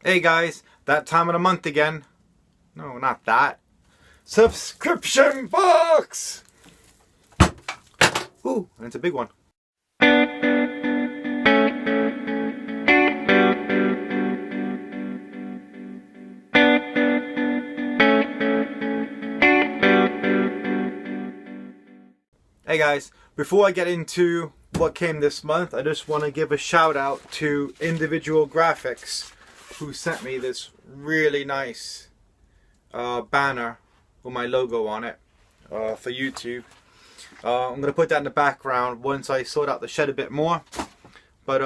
Hey guys, that time of the month again. No, not that. Subscription box! Ooh, and it's a big one. Hey guys, before I get into what came this month, I just want to give a shout out to Individual Graphics, who sent me this really nice banner with my logo on it for YouTube. I'm going to put that in the background once I sort out the shed a bit more. But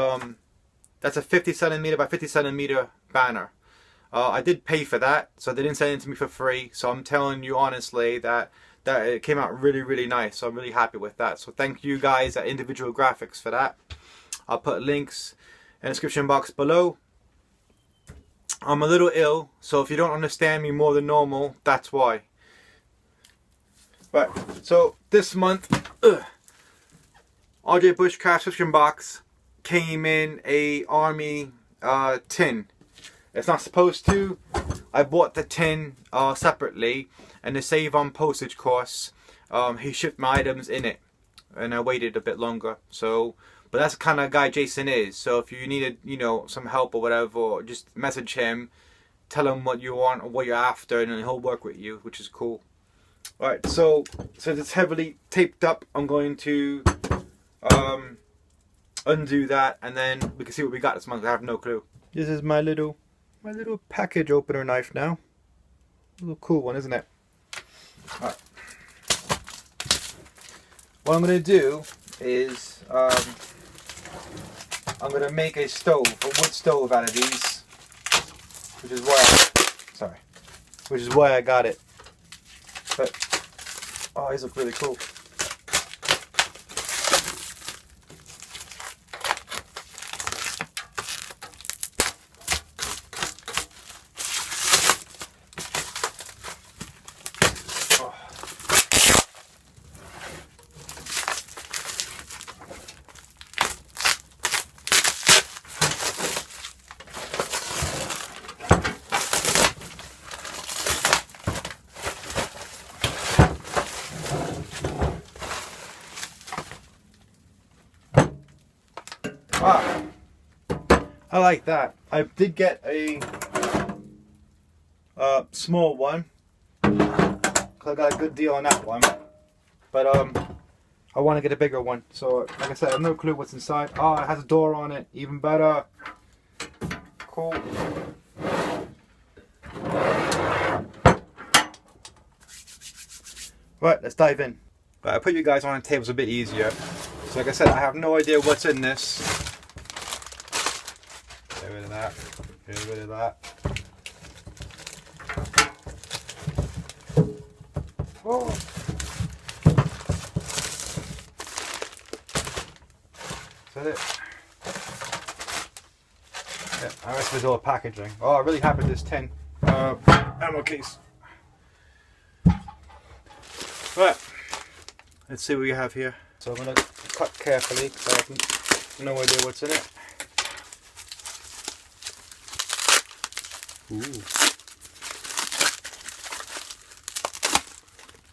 that's a 50 centimeter by 50 centimeter banner. I did pay for that, so they didn't send it to me for free. So I'm telling you honestly that it came out really nice. So I'm really happy with that. So thank you guys at Individual Graphics for that. I'll put links in the description box below. I'm a little ill, so if you don't understand me more than normal, that's why. Right, so this month, RJ Bushcraft subscription box came in a army tin. It's not supposed to. I bought the tin separately, and to save on postage costs, he shipped my items in it, and I waited a bit longer. So, but that's the kind of guy Jason is. So if you needed, some help or whatever, or just message him, tell him what you want or what you're after, and then he'll work with you, which is cool. All right, so it's heavily taped up. I'm going to undo that, and then we can see what we got this month. I have no clue. This is my little package opener knife now. A little cool one, isn't it? All right. What I'm going to do is I'm going to make a stove, a wood stove out of these, which is why I got it. But oh, these look really cool. Ah, I like that. I did get a small one, because I got a good deal on that one. But I want to get a bigger one. So like I said, I have no clue what's inside. Oh, it has a door on it. Even better. Cool. Right, let's dive in. Right, I put you guys on the tables a bit easier. So like I said, I have no idea what's in this. Get rid of that. Get rid of that. Oh. Is that it? Yeah, the rest is all packaging. Oh, I'm really happy with this tin. Ammo case. Right. Let's see what we have here. So I'm going to cut carefully because I have no idea what's in it. Ooh.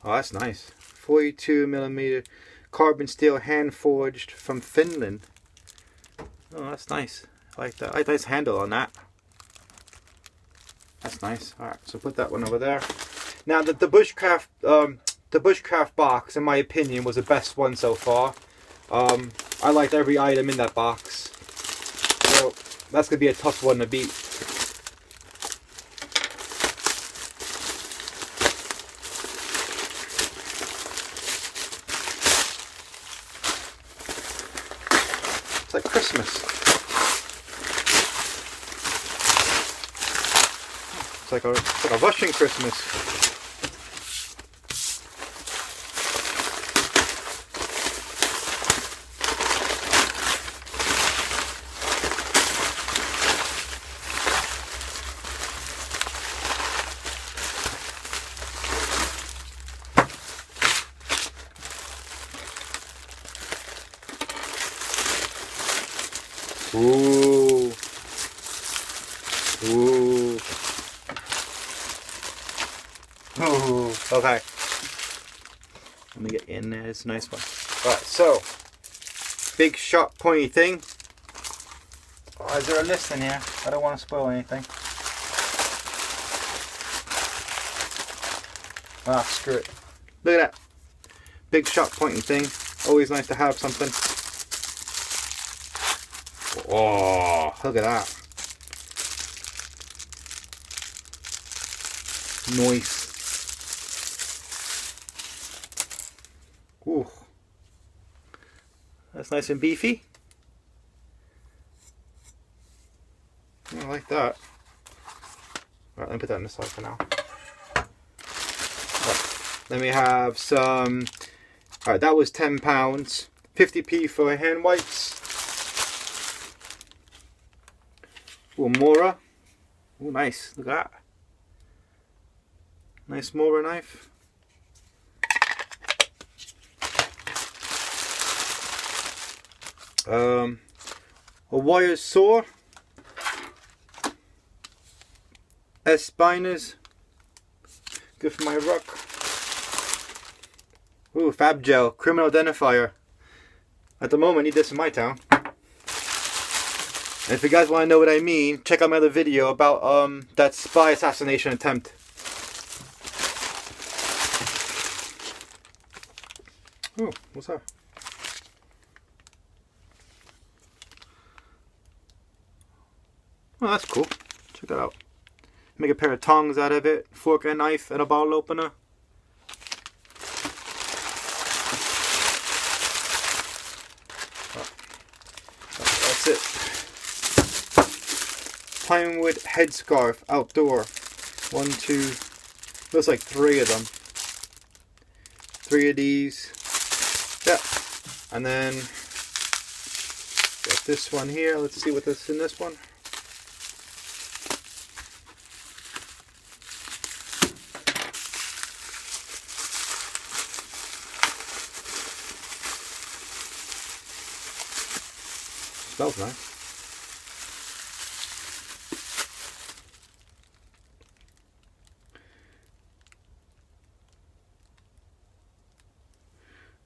Oh, that's nice. 42mm carbon steel hand forged from Finland. Oh, that's nice. I like that. I like this handle on that. That's nice. Alright, so put that one over there. Now the Bushcraft box, in my opinion, was the best one so far. I liked every item in that box. So that's going to be a tough one to beat. It's like Christmas. It's like a Russian Christmas. Ooh. Ooh. Ooh. Ooh. Okay. Let me get in there. It's a nice one. Alright, so big sharp pointy thing. Oh, is there a list in here? I don't want to spoil anything. Ah, screw it. Look at that. Big sharp pointy thing. Always nice to have something. Oh, look at that. Nice. Ooh. That's nice and beefy. I like that. Alright, let me put that in the side for now. Right, then we have some. Alright, that was £10. 50p for hand wipes. Ooh, Mora. Ooh, nice. Look at that. Nice Mora knife. A wire saw. S-spiners. Good for my rock. Ooh, Fab Gel. Criminal identifier. At the moment, I need this in my town. And if you guys want to know what I mean, check out my other video about that spy assassination attempt. Oh, what's that? Oh, that's cool. Check that out. Make a pair of tongs out of it, fork and knife, and a bottle opener. That's it. Pinewood headscarf, outdoor. 1, 2, looks like 3 of them. 3 of these. Yeah. And then got this one here. Let's see what this is in this one. Smells nice.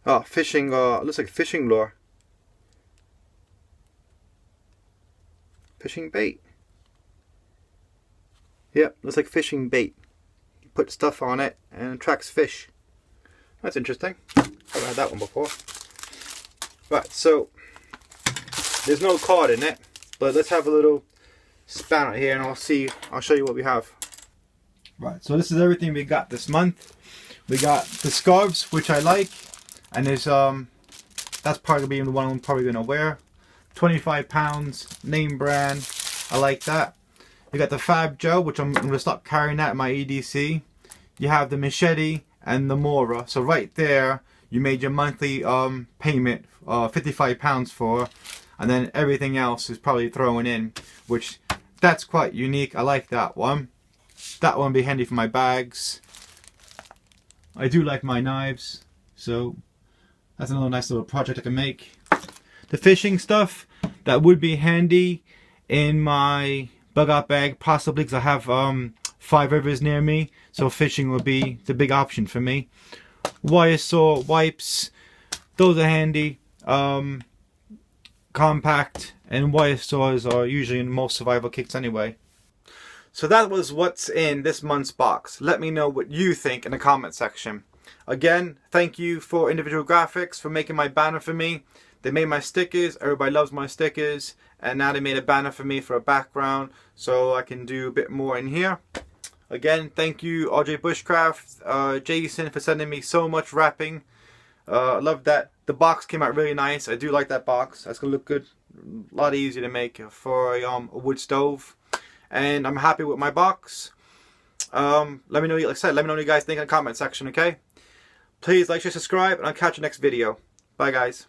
Oh, fishing, looks like fishing lure. Fishing bait. Yep, looks like fishing bait. You put stuff on it and it attracts fish. That's interesting. Haven't had that one before. Right, so there's no card in it, but let's have a little span out here and I'll show you what we have. Right, so this is everything we got this month. We got the scarves, which I like, and there's that's probably gonna be the one I'm probably gonna wear. £25, name brand. I like that. You got the Fab Gel, which I'm gonna stop carrying that in my EDC. You have the machete and the Mora. So right there, you made your monthly payment, £55 for. And then everything else is probably thrown in, which that's quite unique. I like that one. That one would be handy for my bags. I do like my knives, so that's another nice little project I can make. The fishing stuff, that would be handy in my bug out bag, possibly because I have 5 rivers near me, so fishing would be the big option for me. Wire saw, wipes, those are handy. Compact and wire saws are usually in most survival kits anyway. So that was what's in this month's box. Let me know what you think in the comment section. Again, thank you for Individual Graphics for making my banner for me. They made my stickers, everybody loves my stickers, and now they made a banner for me for a background so I can do a bit more in here. Again, thank you RJ Bushcraft, Jason, for sending me so much wrapping. I love that. The box came out really nice. I do like that box. That's gonna look good. A lot easier to make for a wood stove. And I'm happy with my box. Let me know, like I said, let me know what you guys think in the comment section, okay? Please like, share, subscribe, and I'll catch you next video. Bye, guys.